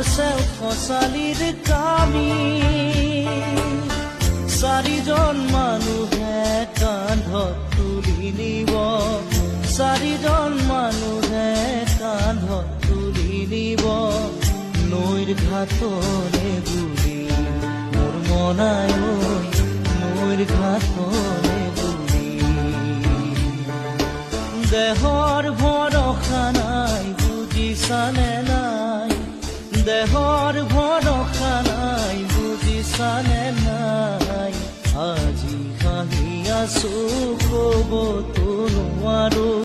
খচালিৰ কামি চাৰিজন মানুহে কান্ধত তুলি নিব চাৰিজন মানুহে কান্ধত তুলি নিব নৈৰ ঘাটলে বুলি মোৰ মনাই নৈৰ ঘাটলে বুলি দেহৰ ভৰসা নাই বুজিছানে নাই দেহৰ ভৰসা নাই বুজিছানে নাই আজি হাঁহি আছো ক'বতো নোৱাৰো